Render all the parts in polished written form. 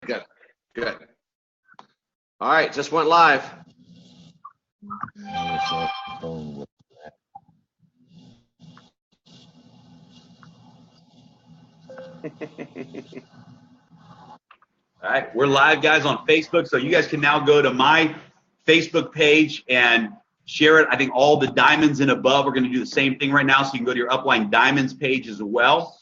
Good. Good. All right, just went live. All right, we're live, guys, on Facebook, so you guys can now go to my Facebook page and share it. I think all the diamonds and above are going to do the same thing right now, so you can go to your Upline Diamonds page as well.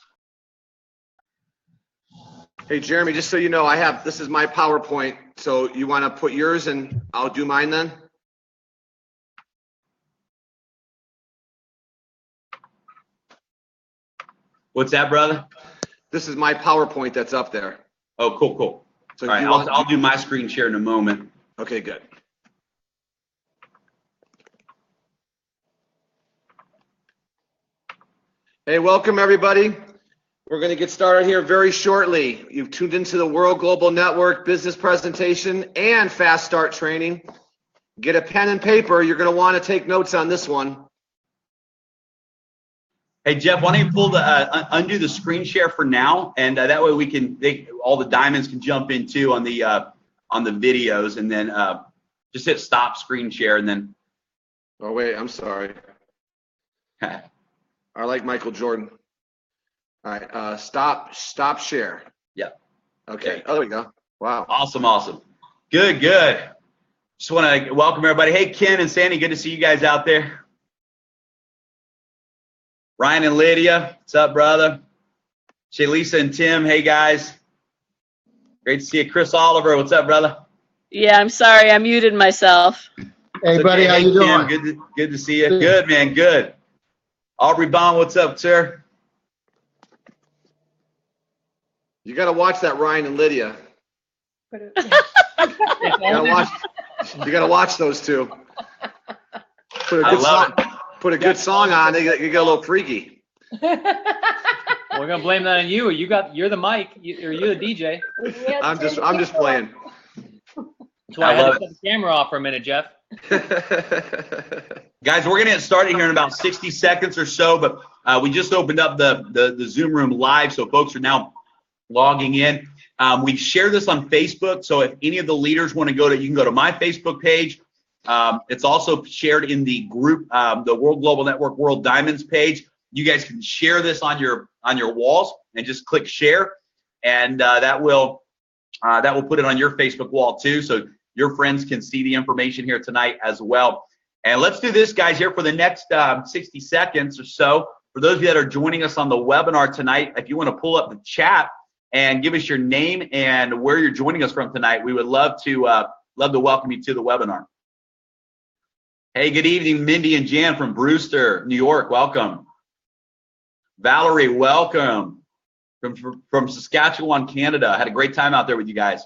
Hey, Jeremy, just so you know, this is my PowerPoint, so you want to put yours and I'll do mine then? What's that, brother? This is my PowerPoint that's up there. Oh, cool, cool. So all right, I'll do my screen share in a moment. Okay, good. Hey, welcome everybody. We're going to get started here very shortly. You've tuned into the World Global Network business presentation and fast start training. Get a pen and paper. You're going to want to take notes on this one. Hey, Jeff, why don't you pull the undo the screen share for now, and that way we can all the diamonds can jump in too on the videos, and then just hit stop screen share, and then. Oh wait, I'm sorry. I like Michael Jordan. All right, stop share. Yeah. Okay. Oh, there we go. Wow. Awesome. Good. Just want to welcome everybody. Hey, Ken and Sandy, good to see you guys out there. Ryan and Lydia, what's up, brother? Lisa and Tim, hey guys. Great to see you. Chris Oliver, what's up, brother? Yeah, I'm sorry, I muted myself. Hey, buddy, how you doing? Good to see you. Good, man, good. Aubrey Bond, what's up, sir? You got to watch that, Ryan and Lydia. You got to watch those two. Put a good song on. They get a little freaky. We're gonna blame that on you. You're the mic. You're the DJ. I'm just playing. That's why I had to cut the camera off for a minute, Jeff. Guys, we're gonna get started here in about 60 seconds or so, but we just opened up the Zoom room live, so folks are now logging in. We share this on Facebook, so if any of the leaders want to you can go to my Facebook page. It's also shared in the group, the World Global Network World Diamonds page. You guys can share this on your walls and just click share, and that will put it on your Facebook wall too, so your friends can see the information here tonight as well. And let's do this, guys, here for the next 60 seconds or so. For those of you that are joining us on the webinar tonight, if you want to pull up the chat and give us your name and where you're joining us from tonight, we would love to welcome you to the webinar. Hey, good evening, Mindy and Jan from Brewster, New York. Welcome. Valerie, welcome from Saskatchewan, Canada. Had a great time out there with you guys.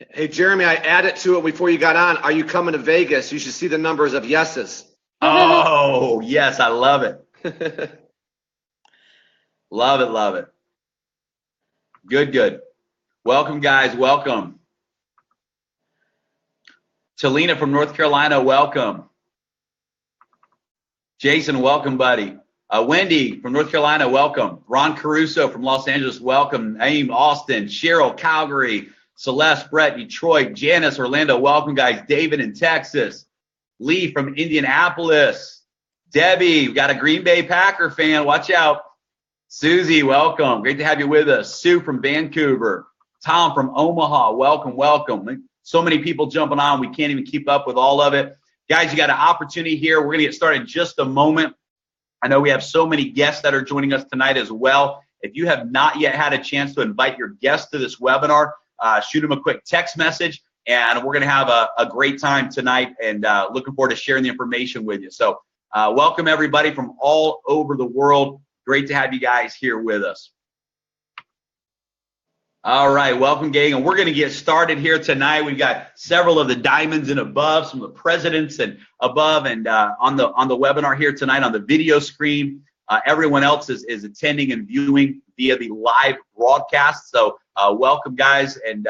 Hey, Jeremy, I added to it before you got on. Are you coming to Vegas? You should see the numbers of yeses. Oh, yes, I love it. Love it. Good. Welcome, guys. Welcome. Talina from North Carolina, welcome. Jason, welcome, buddy. Wendy from North Carolina, welcome. Ron Caruso from Los Angeles, welcome. Naeem, Austin. Cheryl, Calgary. Celeste, Brett, Detroit. Janice, Orlando, welcome, guys. David in Texas. Lee from Indianapolis. Debbie, we got a Green Bay Packer fan. Watch out. Susie, welcome. Great to have you with us. Sue from Vancouver. Tom from Omaha, welcome. So many people jumping on, we can't even keep up with all of it. Guys, you got an opportunity here. We're going to get started in just a moment. I know we have so many guests that are joining us tonight as well. If you have not yet had a chance to invite your guests to this webinar, shoot them a quick text message, and we're going to have a great time tonight, and looking forward to sharing the information with you. So welcome everybody from all over the world. Great to have you guys here with us. All right, welcome, gang, and we're going to get started here tonight. We've got several of the diamonds and above, some of the presidents and above, and on the webinar here tonight on the video screen. Everyone else is attending and viewing via the live broadcast. So welcome, guys, and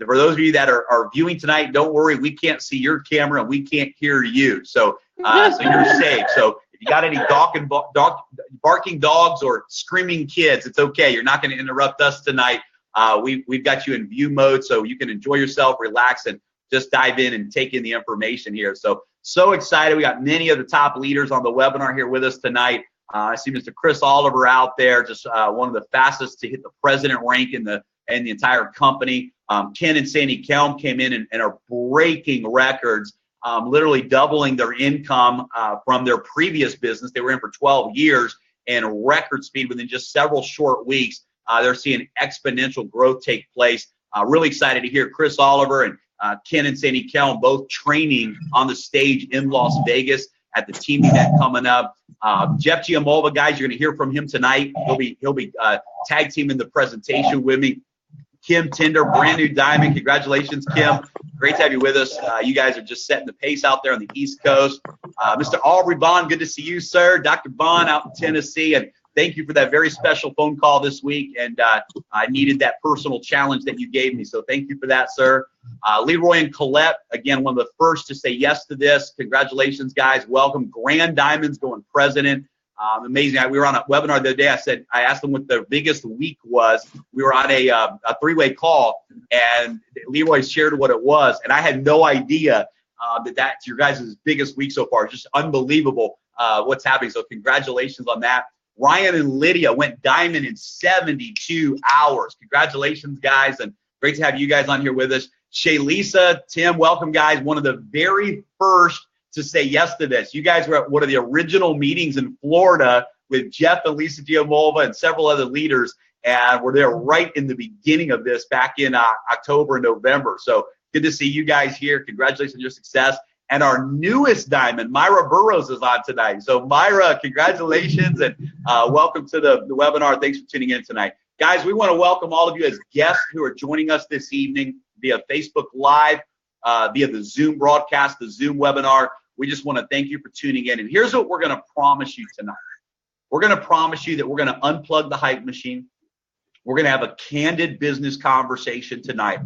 for those of you that are viewing tonight, don't worry, we can't see your camera and we can't hear you. So you're safe. So if you got any barking dogs or screaming kids, it's okay. You're not going to interrupt us tonight. we've got you in view mode so you can enjoy yourself, relax, and just dive in and take in the information here. So excited. We got many of the top leaders on the webinar here with us tonight. I see Mr. Chris Oliver out there, just one of the fastest to hit the president rank in the entire company. Ken and Sandy Kelm came in and are breaking records, literally doubling their income from their previous business. They were in for 12 years and record speed within just several short weeks. They're seeing exponential growth take place. Really excited to hear Chris Oliver and Ken and Sandy Kelm both training on the stage in Las Vegas at the team event coming up. Jeff Giamolva, guys, you're going to hear from him tonight. He'll be tag teaming the presentation with me. Kim Tinder, brand new diamond. Congratulations, Kim. Great to have you with us. You guys are just setting the pace out there on the East Coast. Mr. Aubrey Bond, good to see you, sir. Dr. Bond out in Tennessee. And thank you for that very special phone call this week. And I needed that personal challenge that you gave me. So thank you for that, sir. Leroy and Colette, again, one of the first to say yes to this. Congratulations, guys. Welcome. Grand Diamonds going president. Amazing. We were on a webinar the other day. I asked them what their biggest week was. We were on a three-way call, and Leroy shared what it was, and I had no idea that's your guys' biggest week so far. It's just unbelievable what's happening. So congratulations on that. Ryan and Lydia went diamond in 72 hours. Congratulations, guys, and great to have you guys on here with us. Shaylisa, Tim, welcome, guys. One of the very first to say yes to this. You guys were at one of the original meetings in Florida with Jeff and Lisa Giamolva and several other leaders, and we're there right in the beginning of this back in October and November. So good to see you guys here. Congratulations on your success. And our newest diamond, Myra Burrows, is on tonight. So Myra, congratulations and welcome to the webinar. Thanks for tuning in tonight. Guys, we want to welcome all of you as guests who are joining us this evening via Facebook Live, via the Zoom broadcast, the Zoom webinar. We just want to thank you for tuning in. And here's what we're going to promise you tonight. We're going to promise you that we're going to unplug the hype machine. We're going to have a candid business conversation tonight.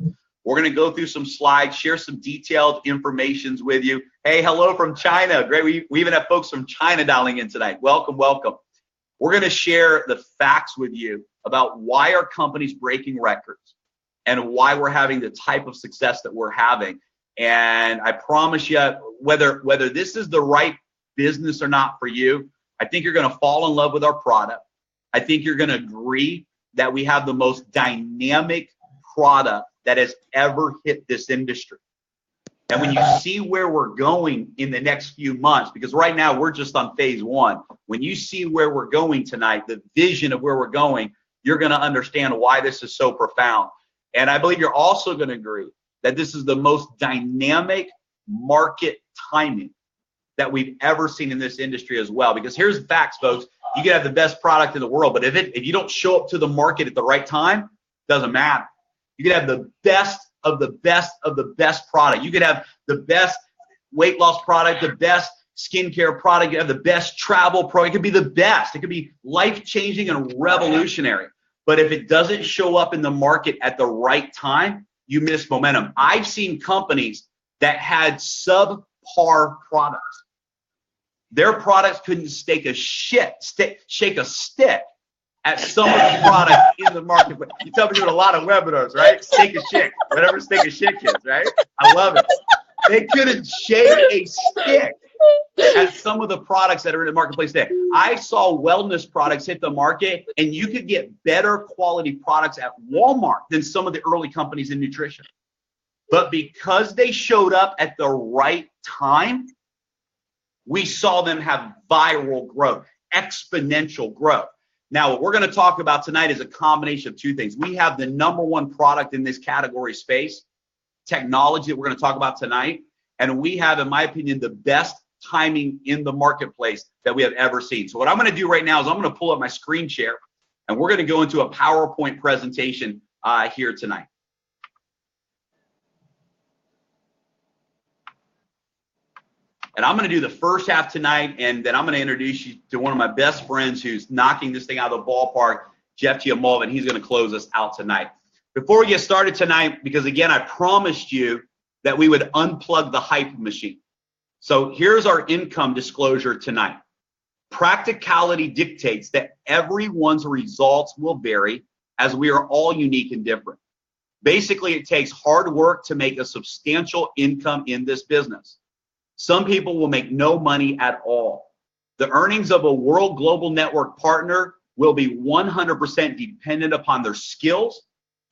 We're going to go through some slides, share some detailed informations with you. Hey, hello from China. Great. We even have folks from China dialing in tonight. Welcome, welcome. We're going to share the facts with you about why our company's breaking records and why we're having the type of success that we're having. And I promise you, whether this is the right business or not for you, I think you're going to fall in love with our product. I think you're going to agree that we have the most dynamic product that has ever hit this industry. And when you see where we're going in the next few months, because right now we're just on phase one, when you see where we're going tonight, the vision of where we're going, you're going to understand why this is so profound. And I believe you're also going to agree that this is the most dynamic market timing that we've ever seen in this industry as well. Because here's the facts, folks. You can have the best product in the world, but if you don't show up to the market at the right time, it doesn't matter. You could have the best of the best of the best product. You could have the best weight loss product, the best skincare product. You have the best travel product. It could be the best. It could be life-changing and revolutionary. But if it doesn't show up in the market at the right time, you miss momentum. I've seen companies that had subpar products. Their products couldn't shake a stick at some of the products in the market. You tell me doing a lot of webinars, right? Steak a shit, whatever steak a shit is, right? I love it. They couldn't shake a stick at some of the products that are in the marketplace today. I saw wellness products hit the market, and you could get better quality products at Walmart than some of the early companies in nutrition. But because they showed up at the right time, we saw them have viral growth, exponential growth. Now, what we're going to talk about tonight is a combination of two things. We have the #1 product in this category space, technology that we're going to talk about tonight, and we have, in my opinion, the best timing in the marketplace that we have ever seen. So what I'm going to do right now is I'm going to pull up my screen share, and we're going to go into a PowerPoint presentation here tonight. And I'm going to do the first half tonight, and then I'm going to introduce you to one of my best friends who's knocking this thing out of the ballpark, Jeff Giamolva, and he's going to close us out tonight. Before we get started tonight, because again, I promised you that we would unplug the hype machine. So here's our income disclosure tonight. Practicality dictates that everyone's results will vary as we are all unique and different. Basically, it takes hard work to make a substantial income in this business. Some people will make no money at all. The earnings of a world global network partner will be 100% dependent upon their skills,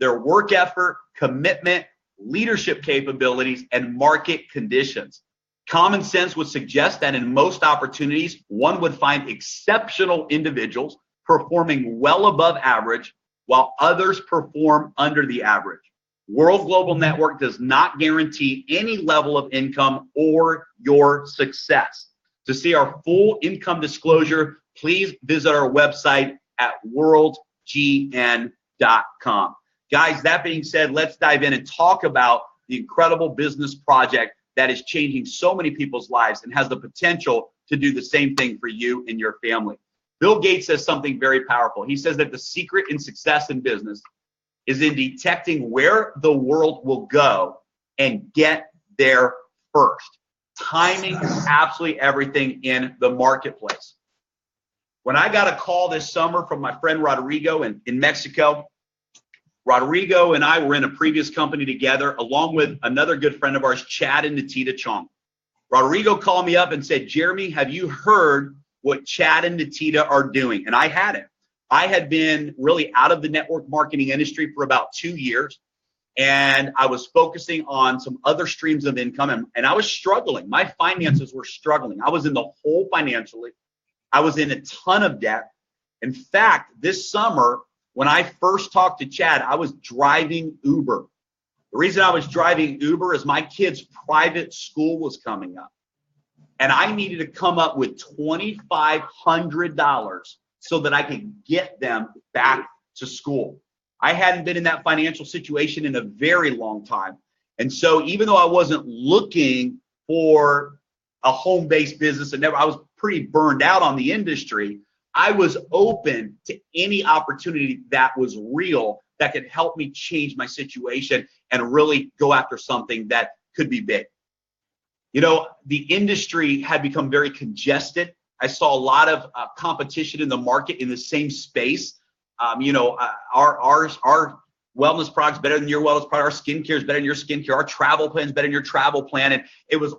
their work effort, commitment, leadership capabilities, and market conditions. Common sense would suggest that in most opportunities, one would find exceptional individuals performing well above average, while others perform under the average. World Global Network does not guarantee any level of income or your success. To see our full income disclosure, please visit our website at worldgn.com. Guys, that being said, let's dive in and talk about the incredible business project that is changing so many people's lives and has the potential to do the same thing for you and your family. Bill Gates says something very powerful. He says that the secret in success in business is in detecting where the world will go and get there first. Timing is absolutely everything in the marketplace. When I got a call this summer from my friend Rodrigo in Mexico, Rodrigo and I were in a previous company together, along with another good friend of ours, Chad and Natita Chong. Rodrigo called me up and said, Jeremy, have you heard what Chad and Natita are doing? And I hadn't. I had been really out of the network marketing industry for about 2 years, and I was focusing on some other streams of income, and I was struggling. My finances were struggling. I was in the hole financially. I was in a ton of debt. In fact, this summer, when I first talked to Chad, I was driving Uber. The reason I was driving Uber is my kid's private school was coming up, and I needed to come up with $2,500 so that I could get them back to school. I hadn't been in that financial situation in a very long time. And so even though I wasn't looking for a home-based business, and I was pretty burned out on the industry, I was open to any opportunity that was real that could help me change my situation and really go after something that could be big. You know, the industry had become very congested. I saw a lot of competition in the market in the same space. Our wellness product's better than your wellness product. Our skincare is better than your skincare. Our travel plan is better than your travel plan. And it was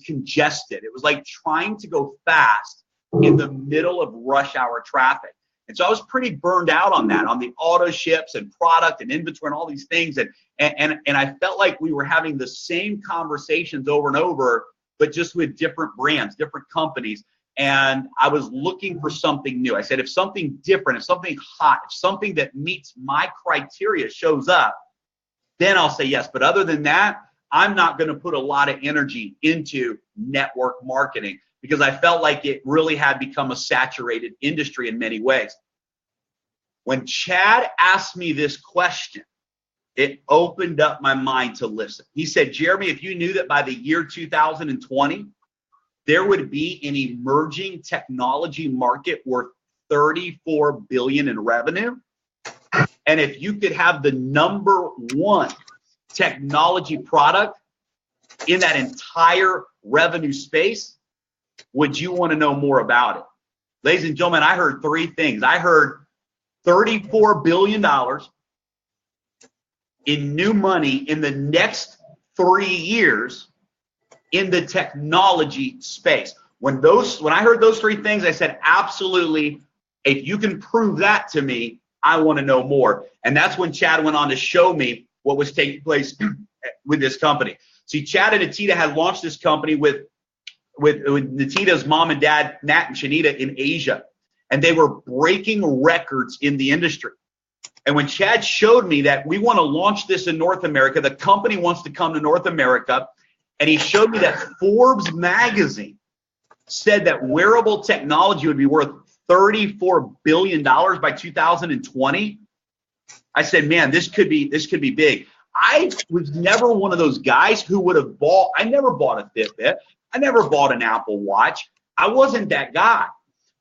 congested. It was like trying to go fast in the middle of rush hour traffic. And so I was pretty burned out on that, on the auto ships and product and inventory and all these things. And I felt like we were having the same conversations over and over, but just with different brands, different companies. And I was looking for something new. I said, if something different, if something hot, if something that meets my criteria shows up, then I'll say yes. But other than that, I'm not going to put a lot of energy into network marketing because I felt like it really had become a saturated industry in many ways. When Chad asked me this question, it opened up my mind to listen. He said, Jeremy, if you knew that by the year 2020, there would be an emerging technology market worth $34 billion in revenue. And if you could have the number one technology product in that entire revenue space, would you want to know more about it? Ladies and gentlemen, I heard three things. I heard $34 billion in new money in the next 3 years in the technology space. When I heard those three things, I said, absolutely, if you can prove that to me, I want to know more. And that's when Chad went on to show me what was taking place with this company. See, Chad and Natita had launched this company with Natita's mom and dad, Nat and Shanita, in Asia. And they were breaking records in the industry. And when Chad showed me that we want to launch this in North America, the company wants to come to North America, and he showed me that Forbes magazine said that wearable technology would be worth $34 billion by 2020. I said, man, this could be big. I was never one of those guys who would have I never bought a Fitbit. I never bought an Apple Watch. I wasn't that guy.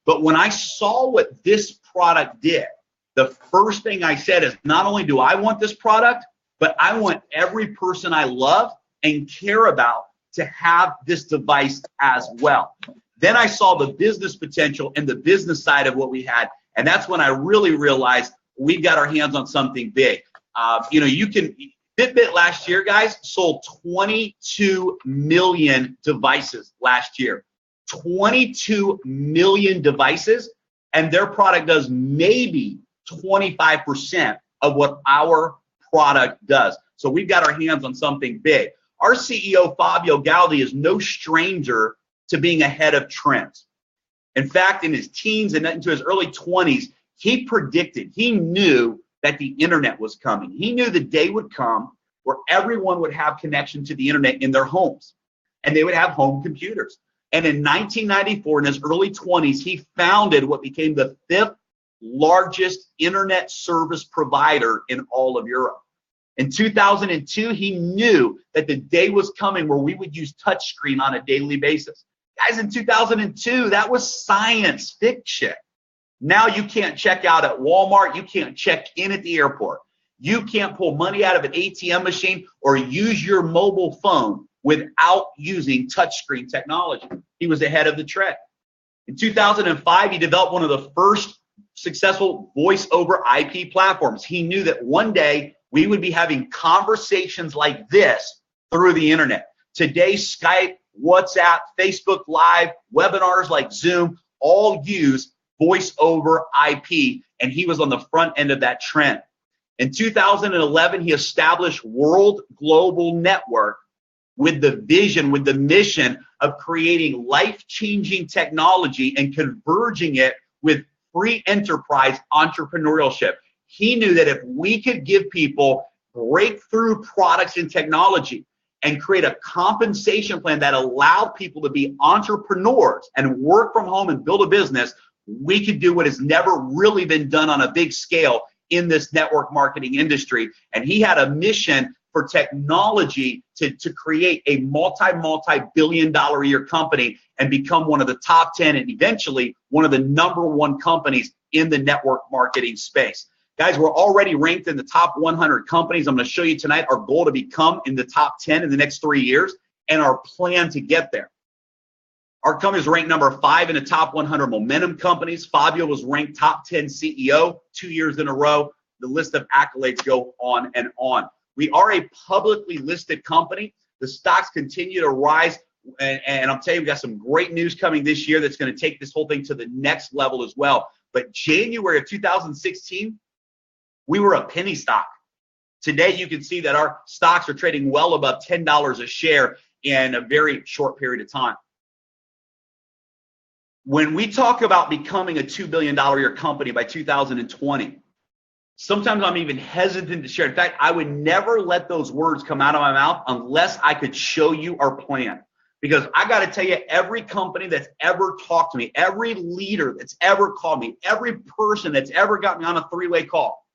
But when I saw what this product did, the first thing I said is, not only do I want this product, but I want every person I love and care about to have this device as well. Then I saw the business potential and the business side of what we had. And that's when I really realized, we've got our hands on something big. Fitbit last year, guys, sold 22 million devices last year. 22 million devices, and their product does maybe 25% of what our product does. So we've got our hands on something big. Our CEO, Fabio Galdi, is no stranger to being ahead of trends. In fact, in his teens and into his early 20s, he predicted, he knew that the internet was coming. He knew the day would come where everyone would have connection to the internet in their homes, and they would have home computers. And in 1994, in his early 20s, he founded what became the 5th largest internet service provider in all of Europe. In 2002, he knew that the day was coming where we would use touchscreen on a daily basis. Guys, in 2002, that was science fiction. Now you can't check out at Walmart. You can't check in at the airport. You can't pull money out of an ATM machine or use your mobile phone without using touchscreen technology. He was ahead of the trend. In 2005, he developed one of the first successful voice over IP platforms. He knew that one day we would be having conversations like this through the internet. Today, Skype, WhatsApp, Facebook Live, webinars like Zoom all use voice over IP, and he was on the front end of that trend. In 2011, he established World Global Network with the vision, with the mission of creating life-changing technology and converging it with free enterprise entrepreneurship. He knew that if we could give people breakthrough products and technology and create a compensation plan that allowed people to be entrepreneurs and work from home and build a business, we could do what has never really been done on a big scale in this network marketing industry. And he had a mission for technology to create a multi-billion dollar a year company and become one of the top 10 and eventually one of the #1 companies in the network marketing space. Guys, we're already ranked in the top 100 companies. I'm going to show you tonight our goal to become in the top 10 in the next 3 years and our plan to get there. Our company is ranked number 5 in the top 100 momentum companies. Fabio was ranked top 10 CEO 2 years in a row. The list of accolades go on and on. We are a publicly listed company. The stocks continue to rise. And I'm telling you, we've got some great news coming this year that's going to take this whole thing to the next level as well. But January of 2016, we were a penny stock. Today, you can see that our stocks are trading well above $10 a share in a very short period of time. When we talk about becoming a $2 billion a year company by 2020, sometimes I'm even hesitant to share. In fact, I would never let those words come out of my mouth unless I could show you our plan. Because I got to tell you, every company that's ever talked to me, every leader that's ever called me, every person that's ever got me on a 3-way call,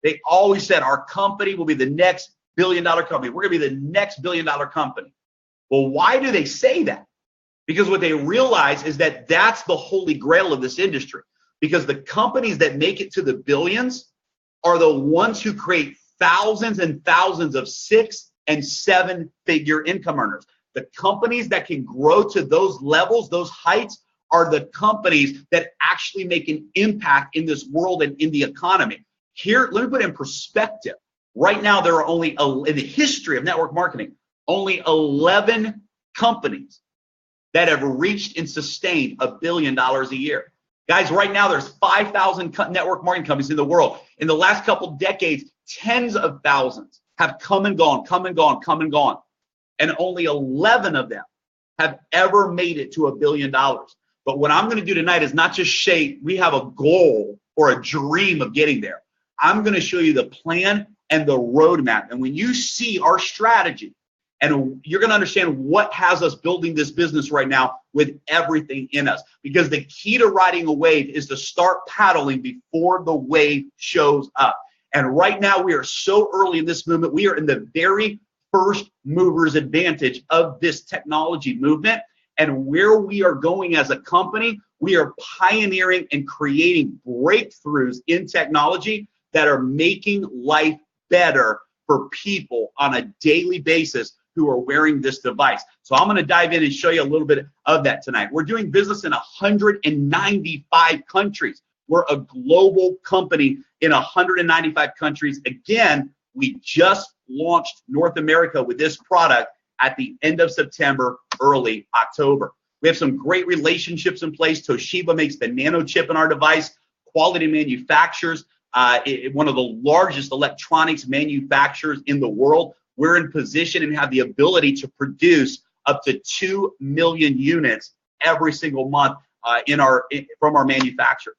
they always said our company will be the next billion-dollar company. We're going to be the next billion-dollar company. Well, why do they say that? Because what they realize is that that's the holy grail of this industry. Because the companies that make it to the billions are the ones who create thousands and thousands of 6- and 7-figure income earners. The companies that can grow to those levels, those heights, are the companies that actually make an impact in this world and in the economy. Here, let me put it in perspective. Right now, there are only, in the history of network marketing, only 11 companies that have reached and sustained $1 billion a year. Guys, right now, there's 5,000 network marketing companies in the world. In the last couple decades, tens of thousands have come and gone, come and gone, come and gone. And only 11 of them have ever made it to $1 billion. But what I'm going to do tonight is not just say we have a goal or a dream of getting there. I'm going to show you the plan and the roadmap. And when you see our strategy, and you're going to understand what has us building this business right now with everything in us. Because the key to riding a wave is to start paddling before the wave shows up. And right now, we are so early in this movement. We are in the very first movers advantage of this technology movement. And where we are going as a company, we are pioneering and creating breakthroughs in technology that are making life better for people on a daily basis who are wearing this device. So I'm going to dive in and show you a little bit of that tonight. We're doing business in 195 countries. We're a global company in 195 countries. Again, we just launched North America with this product at the end of September, early October. We have some great relationships in place. Toshiba makes the nano chip in our device. Quality Manufacturers, one of the largest electronics manufacturers in the world. We're in position and have the ability to produce up to 2 million units every single month from our manufacturers.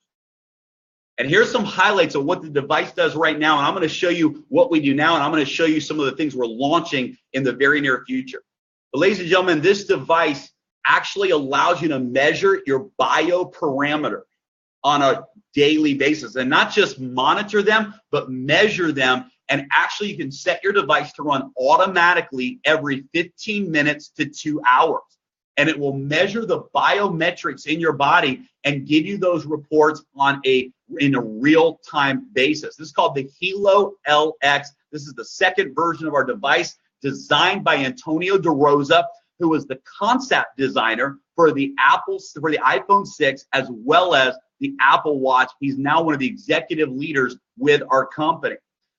And here's some highlights of what the device does right now. And I'm going to show you what we do now, and I'm going to show you some of the things we're launching in the very near future. But ladies and gentlemen, this device actually allows you to measure your bioparameters on a daily basis, and not just monitor them, but measure them. And actually, you can set your device to run automatically every 15 minutes to 2 hours. And it will measure the biometrics in your body and give you those reports in a real-time basis. This is called the Helo LX. This is the second version of our device, designed by Antonio DeRosa, who was the concept designer for the iPhone 6 as well as the Apple Watch. He's now one of the executive leaders with our company.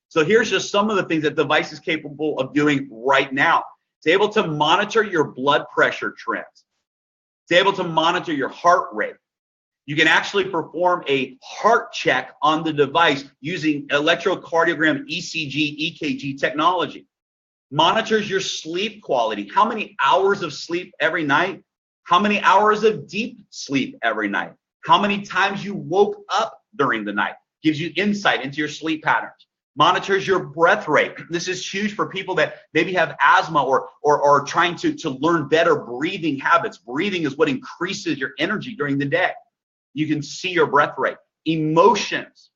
So here's just some of the things that the device is capable of doing right now. It's able to monitor your blood pressure trends. It's able to monitor your heart rate. You can actually perform a heart check on the device using electrocardiogram, ECG, EKG technology. Monitors your sleep quality. How many hours of sleep every night? How many hours of deep sleep every night? How many times you woke up during the night? Gives you insight into your sleep patterns. Monitors your breath rate. This is huge for people that maybe have asthma or trying to learn better breathing habits. Breathing is what increases your energy during the day. You can see your breath rate, emotions,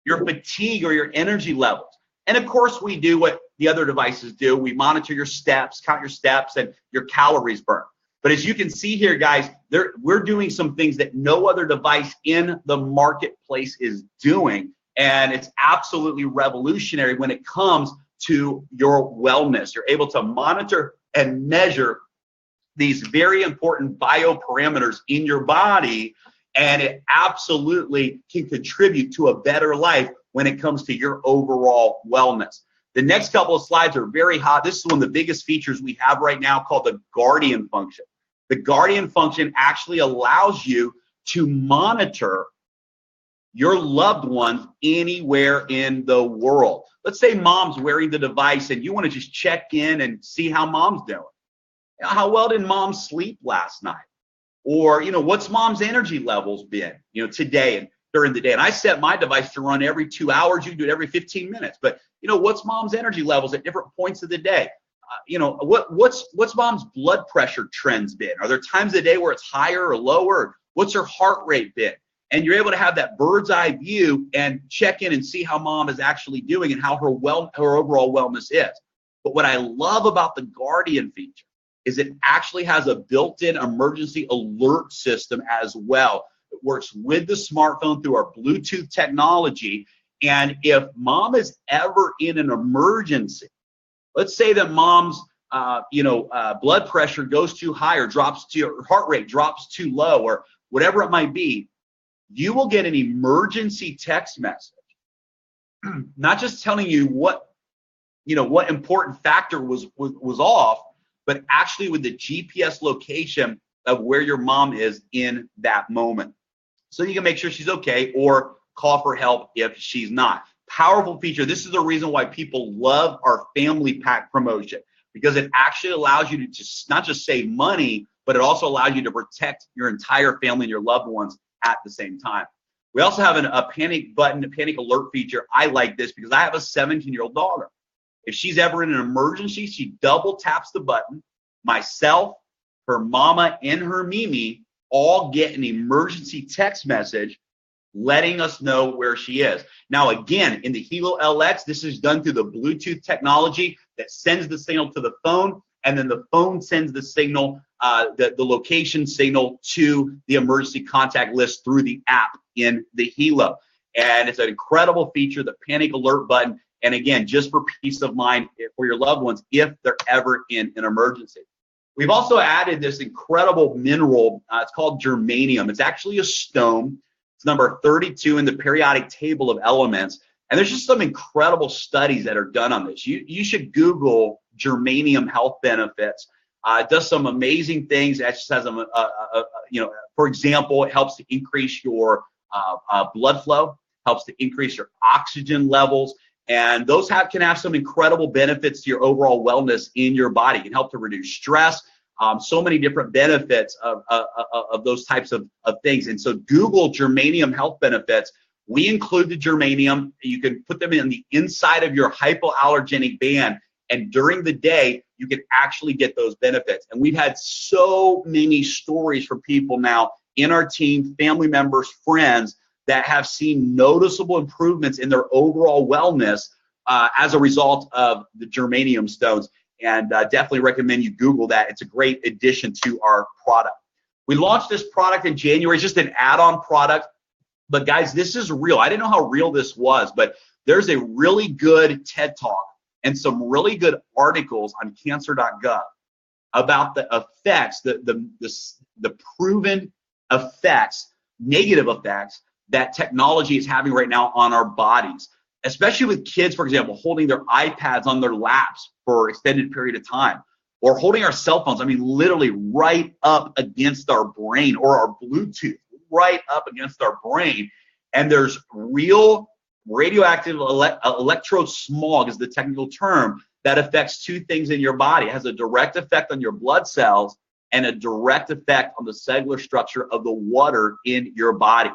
your fatigue or your energy levels. And of course, we do what the other devices do. We monitor your steps, count your steps, and your calories burned. But as you can see here, guys, we're doing some things that no other device in the marketplace is doing. And it's absolutely revolutionary when it comes to your wellness. You're able to monitor and measure these very important bioparameters in your body, and it absolutely can contribute to a better life when it comes to your overall wellness. The next couple of slides are very hot. This is one of the biggest features we have right now, called the Guardian function. The Guardian function actually allows you to monitor your loved ones anywhere in the world. Let's say mom's wearing the device and you want to just check in and see how mom's doing. How well did mom sleep last night? Or, what's mom's energy levels been, today and during the day? And I set my device to run every 2 hours. You can do it every 15 minutes. But, what's mom's energy levels at different points of the day? What's mom's blood pressure trends been? Are there times of the day where it's higher or lower? What's her heart rate been? And you're able to have that bird's eye view and check in and see how mom is actually doing and how her overall wellness is. But what I love about the Guardian feature is it actually has a built-in emergency alert system as well. It works with the smartphone through our Bluetooth technology. And if mom is ever in an emergency, let's say that mom's blood pressure goes too high or her heart rate drops too low or whatever it might be, you will get an emergency text message, not just telling you what important factor was off, but actually with the GPS location of where your mom is in that moment. So you can make sure she's okay or call for help if she's not. Powerful feature. This is the reason why people love our family pack promotion, because it actually allows you to just not just save money, but it also allows you to protect your entire family and your loved ones at the same time. We also have a panic button, a panic alert feature. I like this because I have a 17-year-old daughter. If she's ever in an emergency, she double taps the button. Myself, her mama, and her Mimi all get an emergency text message letting us know where she is. Now, again, in the Helo LX, this is done through the Bluetooth technology that sends the signal to the phone, and then the phone sends the signal, the location signal to the emergency contact list through the app in the Helo. And it's an incredible feature, the panic alert button. And again, just for peace of mind for your loved ones if they're ever in an emergency. We've also added this incredible mineral. It's called germanium. It's actually a stone. It's number 32 in the periodic table of elements. And there's just some incredible studies that are done on this. You should Google germanium health benefits. It does some amazing things. It just has for example, it helps to increase your blood flow, helps to increase your oxygen levels, and those can have some incredible benefits to your overall wellness in your body. It can help to reduce stress. So many different benefits of those types of things. And so Google germanium health benefits. We include the germanium. You can put them in the inside of your hypoallergenic band, and during the day, you can actually get those benefits. And we've had so many stories from people now in our team, family members, friends, that have seen noticeable improvements in their overall wellness as a result of the germanium stones. And definitely recommend you Google that. It's a great addition to our product. We launched this product in January. It's just an add-on product. But guys, this is real. I didn't know how real this was, but there's a really good TED Talk and some really good articles on cancer.gov about the effects, the proven effects, negative effects that technology is having right now on our bodies, especially with kids, for example, holding their iPads on their laps for an extended period of time, or holding our cell phones, I mean, literally right up against our brain, or our Bluetooth right up against our brain. And there's real radioactive electrosmog is the technical term that affects two things in your body. It has a direct effect on your blood cells and a direct effect on the cellular structure of the water in your body.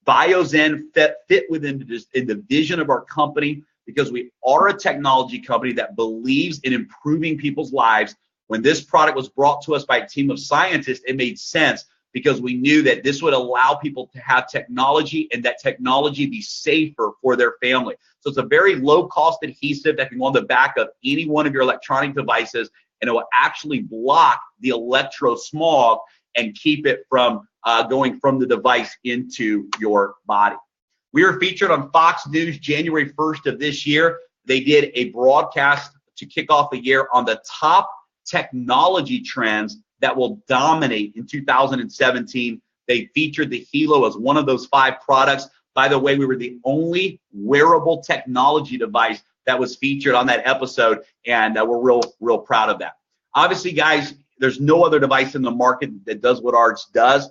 BioZen fit within the vision of our company, because we are a technology company that believes in improving people's lives. When this product was brought to us by a team of scientists, it made sense, because we knew that this would allow people to have technology, and that technology be safer for their family. So it's a very low-cost adhesive that can go on the back of any one of your electronic devices, and it will actually block the electrosmog and keep it from going from the device into your body. We were featured on Fox News January 1st of this year. They did a broadcast to kick off the year on the top technology trends that will dominate in 2017. They featured the Helo as one of those 5 products. By the way, we were the only wearable technology device that was featured on that episode, and we're real proud of that. Obviously, guys, there's no other device in the market that does what ours does.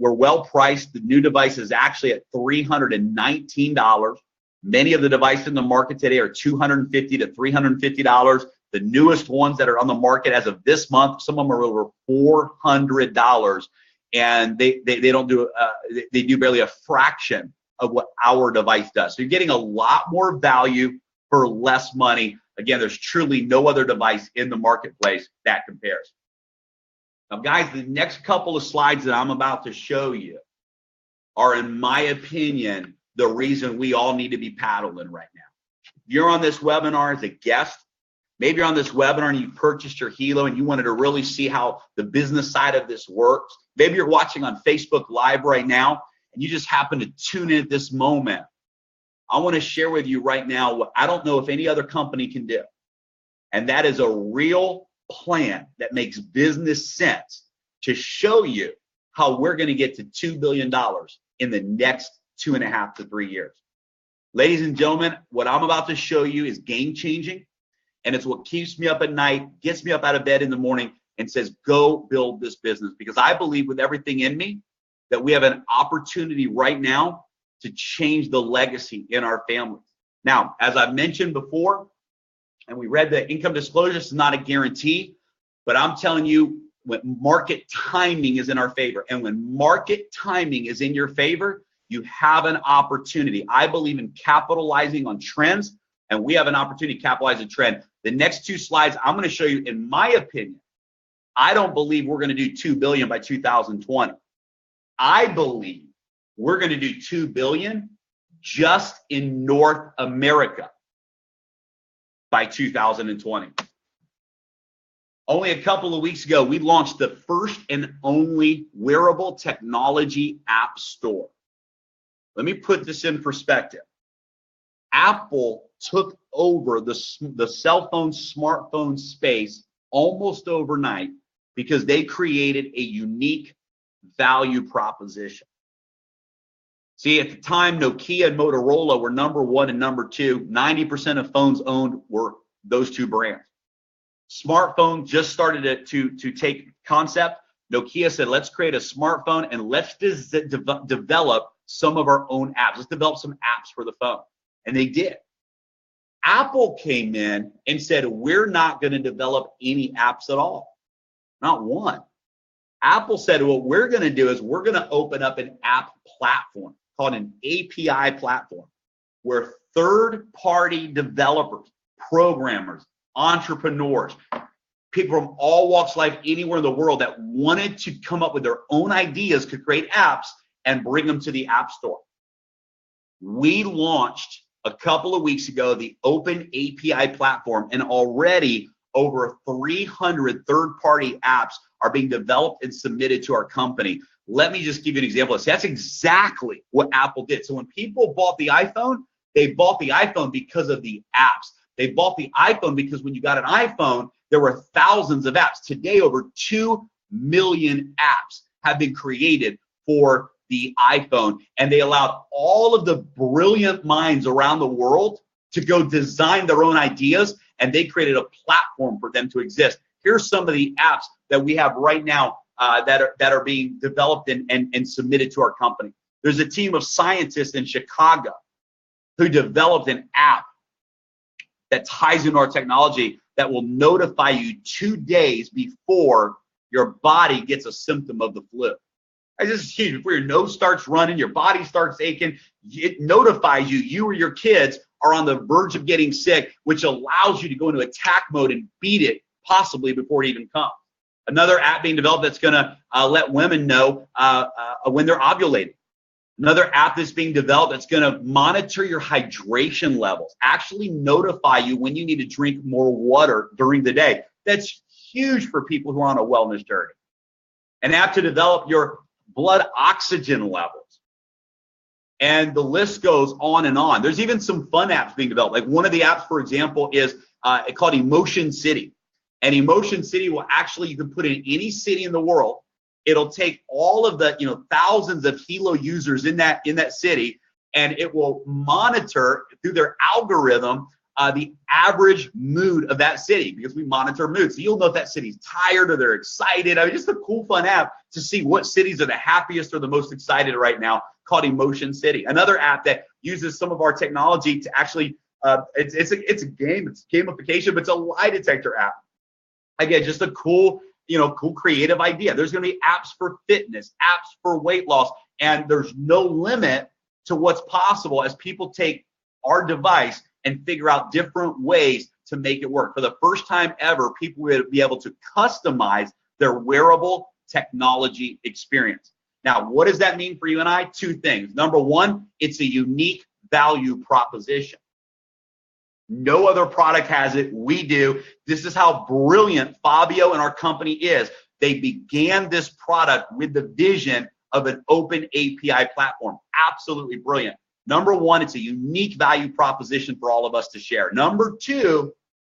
We're well priced. The new device is actually at $319. Many of the devices in the market today are $250 to $350. The newest ones that are on the market as of this month, some of them are over $400, and they don't do they do barely a fraction of what our device does. So you're getting a lot more value for less money. Again, there's truly no other device in the marketplace that compares. Now, guys, the next couple of slides that I'm about to show you are, in my opinion, the reason we all need to be paddling right now. You're on this webinar as a guest. Maybe you're on this webinar and you purchased your Helo and you wanted to really see how the business side of this works. Maybe you're watching on Facebook Live right now and you just happen to tune in at this moment. I want to share with you right now what I don't know if any other company can do. And that is a real plan that makes business sense to show you how we're going to get to $2 billion in the next 2.5 to 3 years. Ladies and gentlemen, what I'm about to show you is game changing. And it's what keeps me up at night, gets me up out of bed in the morning, and says, go build this business. Because I believe with everything in me that we have an opportunity right now to change the legacy in our families. Now, as I've mentioned before, and we read the income disclosure, it's not a guarantee, but I'm telling you, when market timing is in our favor, and when market timing is in your favor, you have an opportunity. I believe in capitalizing on trends, and we have an opportunity to capitalize a trend. The next 2 slides, I'm going to show you, in my opinion, I don't believe we're going to do $2 billion by 2020. I believe we're going to do $2 billion just in North America by 2020. Only a couple of weeks ago, we launched the first and only wearable technology app store. Let me put this in perspective. Apple took over the cell phone, smartphone space almost overnight because they created a unique value proposition. See, at the time, Nokia and Motorola were number one and number two. 90% of phones owned were those two brands. Smartphone just started to take concept. Nokia said, let's create a smartphone and let's develop some of our own apps. Let's develop some apps for the phone. And they did. Apple came in and said, we're not going to develop any apps at all. Not one. Apple said, what we're going to do is we're going to open up an app platform called an API platform where third-party developers, programmers, entrepreneurs, people from all walks of life anywhere in the world that wanted to come up with their own ideas could create apps and bring them to the App Store. We launched a couple of weeks ago the Open API platform, and already over 300 third-party apps are being developed and submitted to our company. Let me just give you an example. That's exactly what Apple did. So when people bought the iPhone, they bought the iPhone because of the apps. They bought the iPhone because when you got an iPhone, there were thousands of apps. Today, over 2 million apps have been created for the iPhone, and they allowed all of the brilliant minds around the world to go design their own ideas, and they created a platform for them to exist. Here's some of the apps that we have right now that are being developed and submitted to our company. There's a team of scientists in Chicago who developed an app that ties into our technology that will notify you 2 days before your body gets a symptom of the flu. This is huge. Before your nose starts running, your body starts aching, it notifies you or your kids are on the verge of getting sick, which allows you to go into attack mode and beat it possibly before it even comes. Another app being developed that's going to let women know when they're ovulating. Another app that's being developed that's going to monitor your hydration levels, actually notify you when you need to drink more water during the day. That's huge for people who are on a wellness journey. An app to develop your blood oxygen levels. And the list goes on and on. There's even some fun apps being developed. Like one of the apps, for example, is called Emotion City. And Emotion City will actually, you can put in any city in the world. It'll take all of the thousands of Helo users in that city, and it will monitor through their algorithm the average mood of that city, because we monitor mood. So you'll know if that city's tired or they're excited. I mean, just a cool, fun app to see what cities are the happiest or the most excited right now, called Emotion City. Another app that uses some of our technology to actually, it's a game, it's gamification, but it's a lie detector app. Again, just a cool, cool creative idea. There's going to be apps for fitness, apps for weight loss, and there's no limit to what's possible as people take our device and figure out different ways to make it work. For the first time ever, people will be able to customize their wearable technology experience. Now, what does that mean for you and I? Two things. Number one, it's a unique value proposition. No other product has it. We do. This is how brilliant Fabio and our company is. They began this product with the vision of an open API platform. Absolutely brilliant. Number one, it's a unique value proposition for all of us to share. Number two,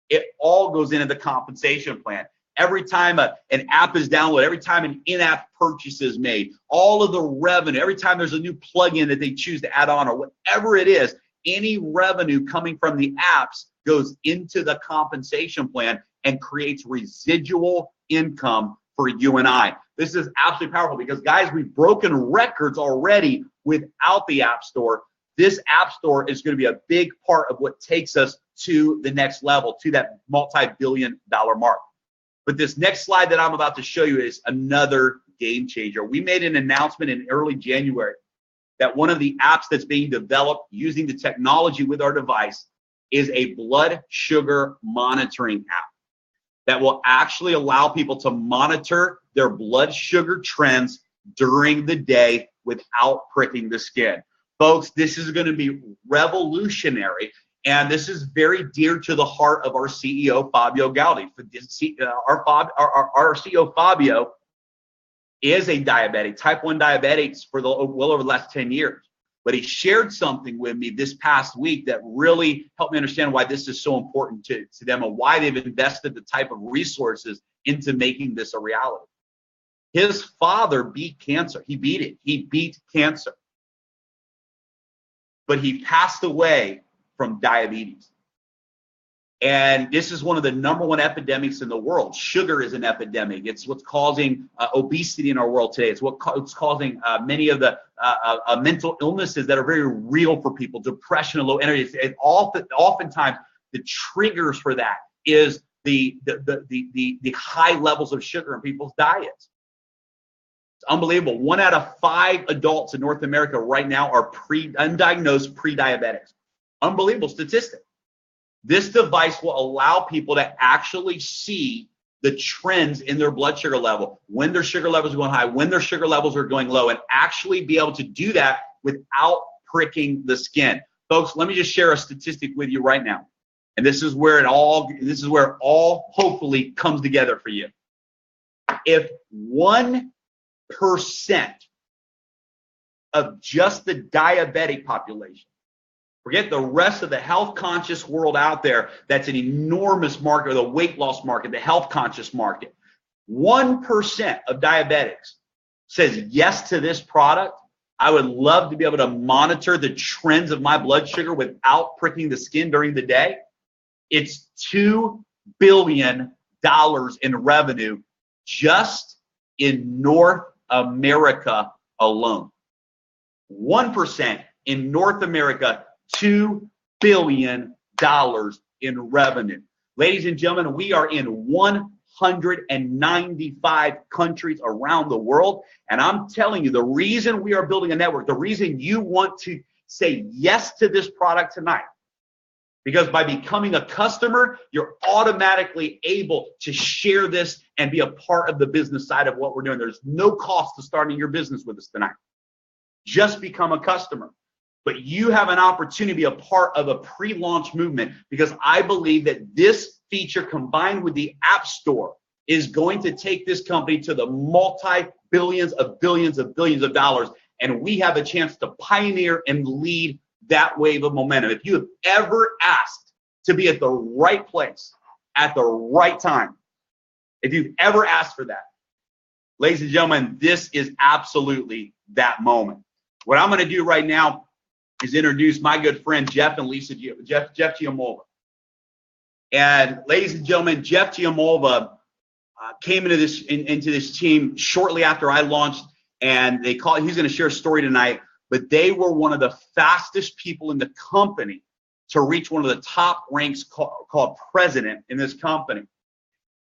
it all goes into the compensation plan. Every time an app is downloaded, every time an in-app purchase is made, all of the revenue, every time there's a new plugin that they choose to add on or whatever it is, any revenue coming from the apps goes into the compensation plan and creates residual income for you and I. This is absolutely powerful because, guys, we've broken records already without the App Store. This App Store is going to be a big part of what takes us to the next level, to that multi-billion-dollar mark. But this next slide that I'm about to show you is another game changer. We made an announcement in early January that one of the apps that's being developed using the technology with our device is a blood sugar monitoring app that will actually allow people to monitor their blood sugar trends during the day without pricking the skin. Folks, this is going to be revolutionary, and this is very dear to the heart of our CEO, Fabio Galdi. Our CEO, Fabio, is a diabetic, type 1 diabetic for well over the last 10 years. But he shared something with me this past week that really helped me understand why this is so important to them and why they've invested the type of resources into making this a reality. His father beat cancer. He beat it. He beat cancer. but he passed away from diabetes. And this is one of the #1 epidemics in the world. Sugar is an epidemic. It's what's causing obesity in our world today. It's what's causing many of the mental illnesses that are very real for people, depression and low energy. Oftentimes, the triggers for that is the high levels of sugar in people's diets. It's unbelievable. 1 out of 5 adults in North America right now are undiagnosed pre-diabetics. Unbelievable statistic. This device will allow people to actually see the trends in their blood sugar level, when their sugar levels are going high, when their sugar levels are going low, and actually be able to do that without pricking the skin. Folks, let me just share a statistic with you right now. And this is where it all hopefully comes together for you. If 1% of just the diabetic population, forget the rest of the health conscious world out there, that's an enormous market, the weight loss market, the health conscious market. 1% of diabetics says yes to this product. I would love to be able to monitor the trends of my blood sugar without pricking the skin during the day. It's $2 billion in revenue just in North America alone. 1% in North America, $2 billion in revenue. Ladies and gentlemen, we are in 195 countries around the world. And I'm telling you, the reason we are building a network, the reason you want to say yes to this product tonight, because by becoming a customer, you're automatically able to share this and be a part of the business side of what we're doing. There's no cost to starting your business with us tonight. Just become a customer. But you have an opportunity to be a part of a pre-launch movement, because I believe that this feature combined with the App Store is going to take this company to the multi-billions of billions of billions of dollars. And we have a chance to pioneer and lead that wave of momentum. If you have ever asked to be at the right place at the right time, if you've ever asked for that, ladies and gentlemen, this is absolutely that moment. What I'm going to do right now is introduce my good friend Jeff and Lisa, Jeff Giamolva. And ladies and gentlemen, Jeff Giamolva came into this team shortly after I launched, and he's going to share a story tonight, but they were one of the fastest people in the company to reach one of the top ranks called president in this company.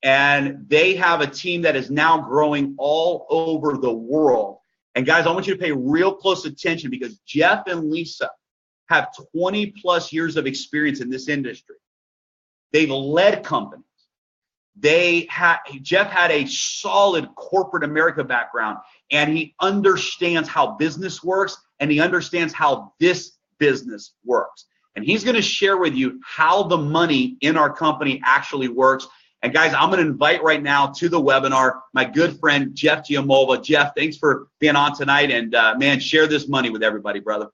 And they have a team that is now growing all over the world. And guys, I want you to pay real close attention, because Jeff and Lisa have 20 plus years of experience in this industry. They've led companies. Jeff had a solid corporate America background, and he understands how business works, and he understands how this business works. And he's going to share with you how the money in our company actually works. And guys, I'm going to invite right now to the webinar my good friend Jeff Giamolva. Jeff, thanks for being on tonight, and man, share this money with everybody, brother.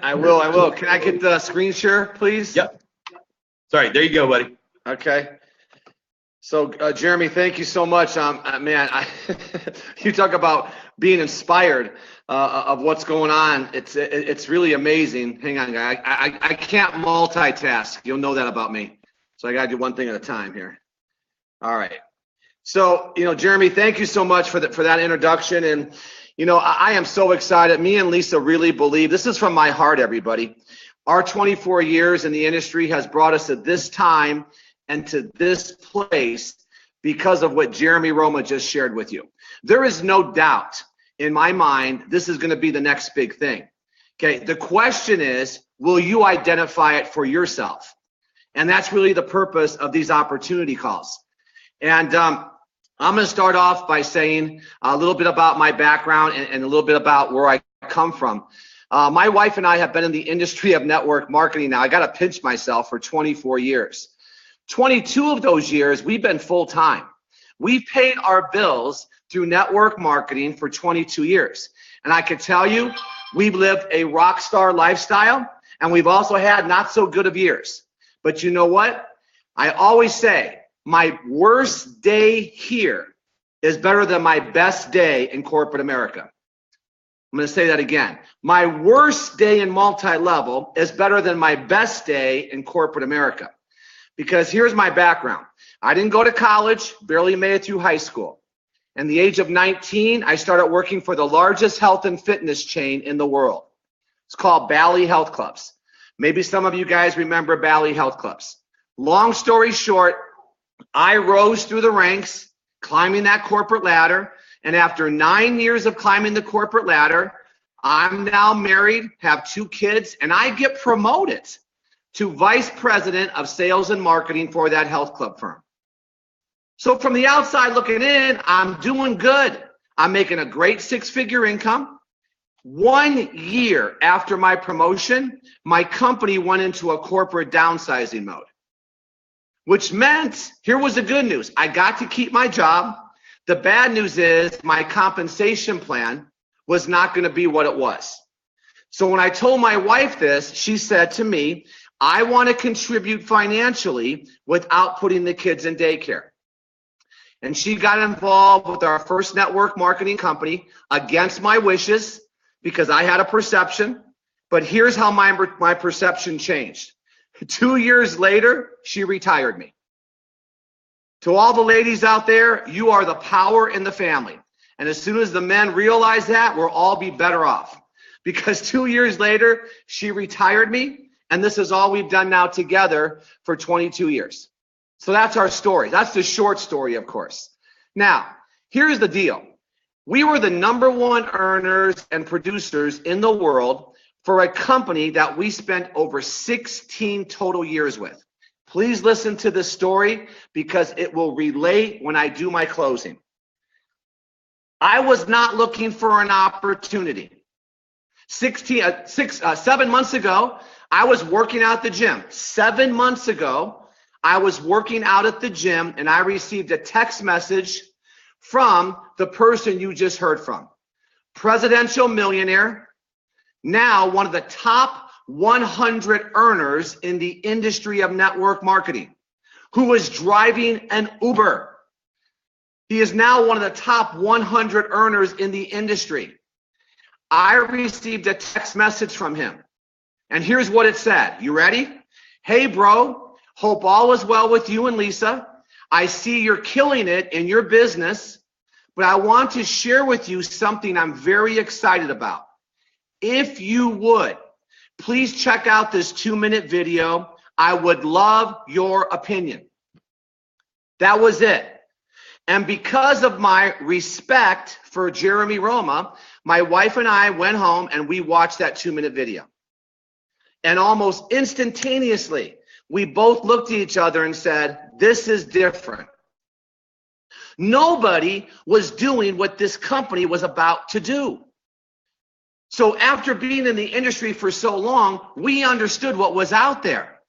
I will. Can I get the screen share, please? Yep. Sorry, there you go, buddy. Okay. So, Jeremy, thank you so much. Man, you talk about being inspired of what's going on. It's really amazing. Hang on, guy. I can't multitask. You'll know that about me. So I got to do one thing at a time here. All right. So, Jeremy, thank you so much for that introduction. And, I am so excited. Me and Lisa really believe, this is from my heart, everybody. Our 24 years in the industry has brought us to this time and to this place because of what Jeremy Roma just shared with you. There is no doubt in my mind this is going to be the next big thing. Okay, the question is, will you identify it for yourself? And that's really the purpose of these opportunity calls. And I'm going to start off by saying a little bit about my background and a little bit about where I come from. My wife and I have been in the industry of network marketing now. I got to pinch myself, for 24 years. 22 of those years, we've been full-time. We've paid our bills through network marketing for 22 years. And I can tell you, we've lived a rock star lifestyle, and we've also had not so good of years. But you know what? I always say, my worst day here is better than my best day in corporate America. I'm going to say that again. My worst day in multi-level is better than my best day in corporate America. Because here's my background. I didn't go to college, barely made it through high school. At the age of 19, I started working for the largest health and fitness chain in the world. It's called Bally Health Clubs. Maybe some of you guys remember Bally Health Clubs. Long story short, I rose through the ranks, climbing that corporate ladder. And after 9 years of climbing the corporate ladder, I'm now married, have 2 kids, and I get promoted to vice president of sales and marketing for that health club firm. So from the outside looking in, I'm doing good. I'm making a great 6-figure income. 1 year after my promotion, my company went into a corporate downsizing mode, which meant, here was the good news. I got to keep my job. The bad news is my compensation plan was not going to be what it was. So when I told my wife this, she said to me, I want to contribute financially without putting the kids in daycare. And she got involved with our first network marketing company against my wishes because I had a perception. But here's how my perception changed. 2 years later, she retired me. To all the ladies out there, you are the power in the family. And as soon as the men realize that, we'll all be better off. Because 2 years later, she retired me, and this is all we've done now together for 22 years. So that's our story. That's the short story, of course. Now, here's the deal. We were the #1 earners and producers in the world for a company that we spent over 16 total years with. Please listen to this story because it will relate when I do my closing. I was not looking for an opportunity. 7 months ago, I was working out at the gym. 7 months ago, I was working out at the gym and I received a text message from the person you just heard from. Presidential millionaire, now one of the top 100 earners in the industry of network marketing, who was driving an Uber. He is now one of the top 100 earners in the industry. I received a text message from him. And here's what it said. You ready? Hey, bro. Hope all is well with you and Lisa. I see you're killing it in your business, but I want to share with you something I'm very excited about. If you would, please check out this 2-minute video. I would love your opinion. That was it. And because of my respect for Jeremy Roma, my wife and I went home and we watched that 2-minute video. And almost instantaneously, we both looked at each other and said, this is different. Nobody was doing what this company was about to do. So after being in the industry for so long, we understood what was out there.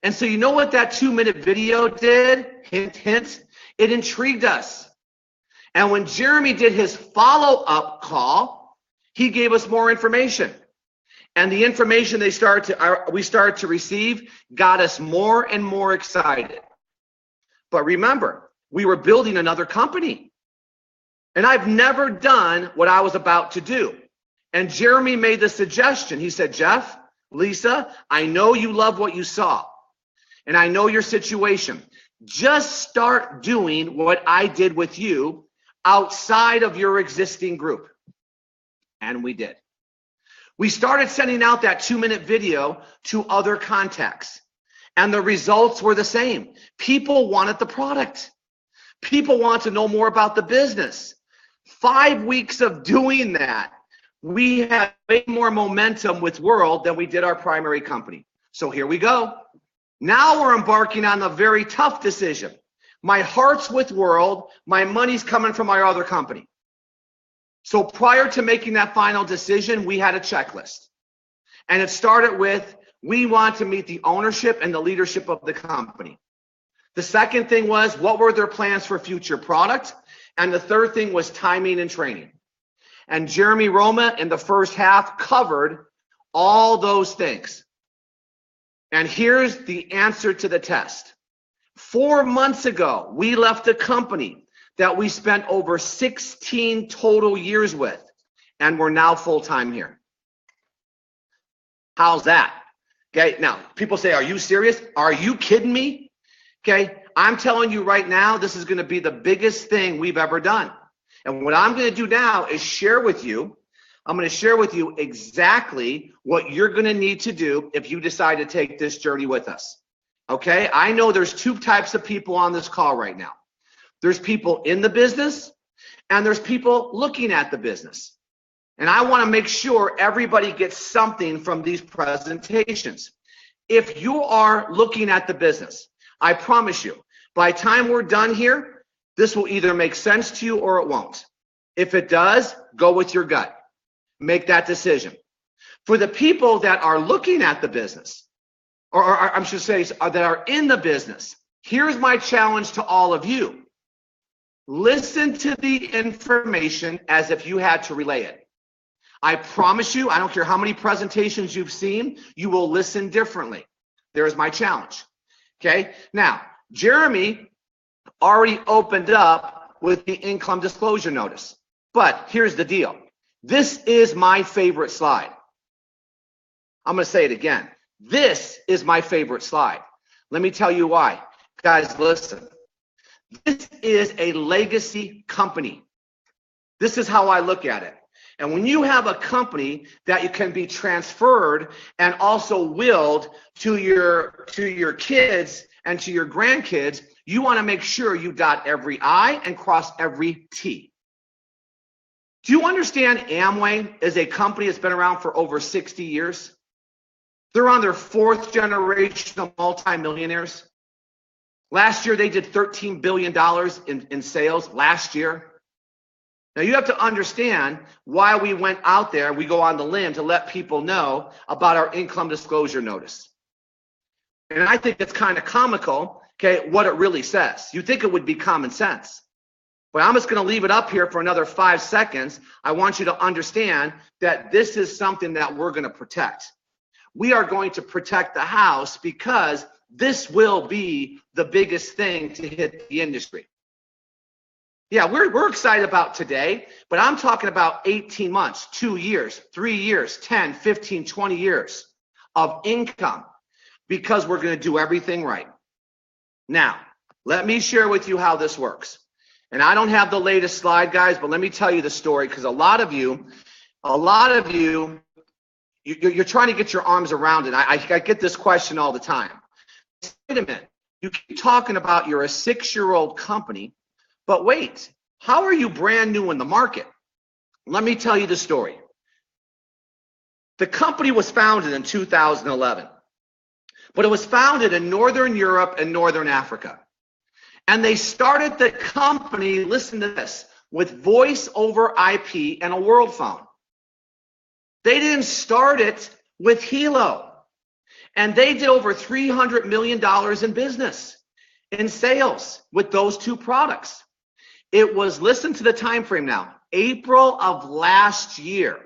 And so you know what that 2-minute video did? Hint, hint. It intrigued us. And when Jeremy did his follow-up call, he gave us more information. And the information we started to receive got us more and more excited. But remember, we were building another company. And I've never done what I was about to do. And Jeremy made the suggestion. He said, Jeff, Lisa, I know you love what you saw. And I know your situation. Just start doing what I did with you outside of your existing group. And we did. We started sending out that 2-minute video to other contacts. And the results were the same. People wanted the product. People want to know more about the business. 5 weeks of doing that, we had way more momentum with World than we did our primary company. So here we go. Now we're embarking on a very tough decision. My heart's with World. My money's coming from our other company. So prior to making that final decision, we had a checklist. And it started with, we want to meet the ownership and the leadership of the company. The second thing was, what were their plans for future product? And the third thing was timing and training. And Jeremy Roma in the first half covered all those things. And here's the answer to the test. 4 months ago, we left a company that we spent over 16 total years with. and we're now full-time here. How's that? Okay, now people say, are you serious? Are you kidding me? Okay, I'm telling you right now, this is going to be the biggest thing we've ever done. And what I'm going to do now is share with you, I'm going to share with you exactly what you're going to need to do if you decide to take this journey with us. Okay, I know there's two types of people on this call right now. There's people in the business and there's people looking at the business. And I want to make sure everybody gets something from these presentations. If you are looking at the business, I promise you, by the time we're done here, this will either make sense to you or it won't. If it does, go with your gut. Make that decision. For the people that are looking at the business, or I should say that are in the business, here's my challenge to all of you. Listen to the information as if you had to relay it. I promise you, I don't care how many presentations you've seen, you will listen differently. There's my challenge. Okay, now, Jeremy already opened up with the income disclosure notice. But here's the deal. This is my favorite slide. I'm going to say it again. This is my favorite slide. Let me tell you why. Guys, listen. This is a legacy company. This is how I look at it. And when you have a company that you can be transferred and also willed to your kids and to your grandkids, you want to make sure you dot every I and cross every T. Do you understand Amway is a company that's been around for over 60 years? They're on their fourth generation of multimillionaires. Last year, they did $13 billion in sales last year. Now, you have to understand why we went out there, we go on the limb to let people know about our income disclosure notice. And I think it's kind of comical, okay, what it really says. You think it would be common sense. But I'm just going to leave it up here for another 5 seconds. I want you to understand that this is something that we're going to protect. We are going to protect the house because this will be the biggest thing to hit the industry. Yeah, we're excited about today, but I'm talking about 18 months, 2 years, 3 years, 10, 15, 20 years of income because we're going to do everything right. Now, let me share with you how this works. And I don't have the latest slide, guys, but let me tell you the story because a lot of you, you're trying to get your arms around it. I get this question all the time. Wait a minute, you keep talking about you're a 6-year-old company, but wait, how are you brand new in the market? Let me tell you the story. The company was founded in 2011, but it was founded in Northern Europe and Northern Africa. And they started the company, listen to this, with voice over IP and a world phone. They didn't start it with Helo. And they did over $300 million in business, in sales with those two products. It was, listen to the time frame now, April of last year,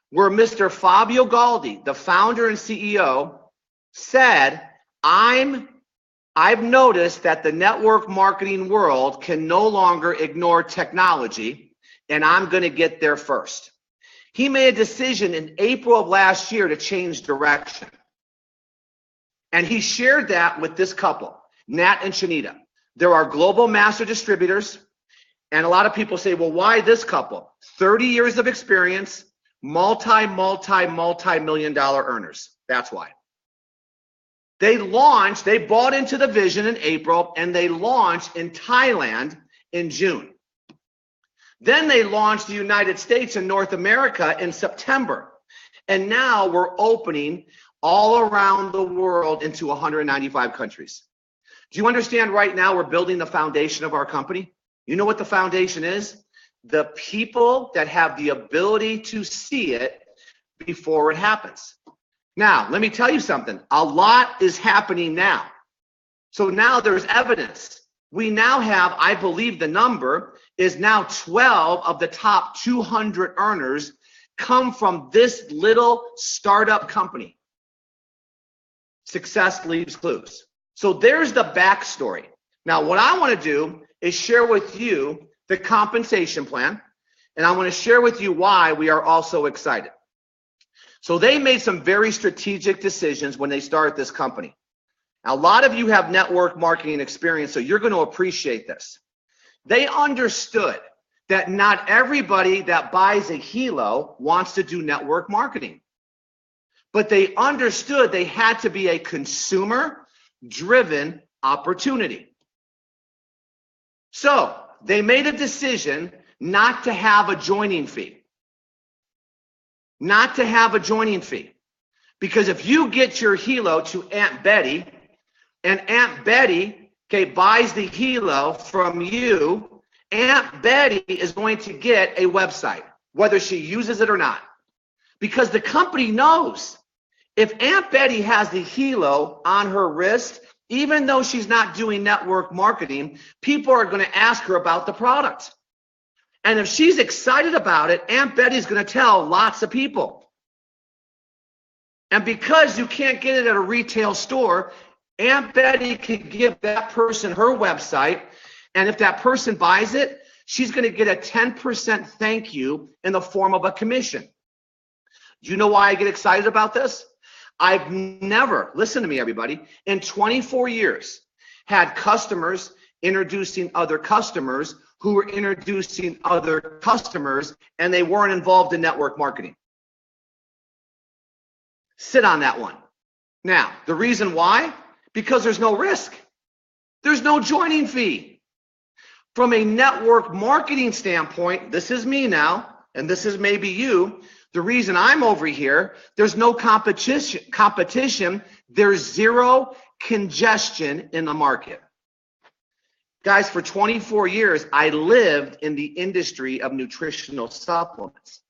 where Mr. Fabio Galdi, the founder and CEO, said, I've noticed that the network marketing world can no longer ignore technology, and I'm going to get there first. He made a decision in April of last year to change direction. And he shared that with this couple, Nat and Shanita. There are global master distributors, and a lot of people say, well, why this couple? 30 years of experience, multi-million dollar earners. That's why. They bought into the vision in April, and they launched in Thailand in June. Then they launched the United States and North America in September. And now we're opening all around the world into 195 countries. Do you understand right now we're building the foundation of our company? You know what the foundation is? The people that have the ability to see it before it happens. Now, let me tell you something. A lot is happening now. So now there's evidence. We now have, I believe the number is now 12 of the top 200 earners come from this little startup company. Success leaves clues. So there's the backstory. Now, what I want to do is share with you the compensation plan. And I want to share with you why we are also excited. So they made some very strategic decisions when they started this company. Now, a lot of you have network marketing experience, so you're going to appreciate this. They understood that not everybody that buys a Helo wants to do network marketing. But they understood they had to be a consumer-driven opportunity. So they made a decision not to have a joining fee. Not to have a joining fee. Because if you get your Helo to Aunt Betty, and Aunt Betty, okay, buys the Helo from you, Aunt Betty is going to get a website, whether she uses it or not. Because the company knows if Aunt Betty has the Helo on her wrist, even though she's not doing network marketing, people are going to ask her about the product. And if she's excited about it, Aunt Betty's going to tell lots of people. And because you can't get it at a retail store, Aunt Betty can give that person her website. And if that person buys it, she's going to get a 10% thank you in the form of a commission. Do you know why I get excited about this? I've never, listen to me everybody, in 24 years had customers introducing other customers who were introducing other customers, and they weren't involved in network marketing. Sit on that one. Now, the reason why? Because there's no risk. There's no joining fee. From a network marketing standpoint, this is me now, and this is maybe you. The reason I'm over here, there's no competition. There's zero congestion in the market. Guys, for 24 years, I lived in the industry of nutritional supplements.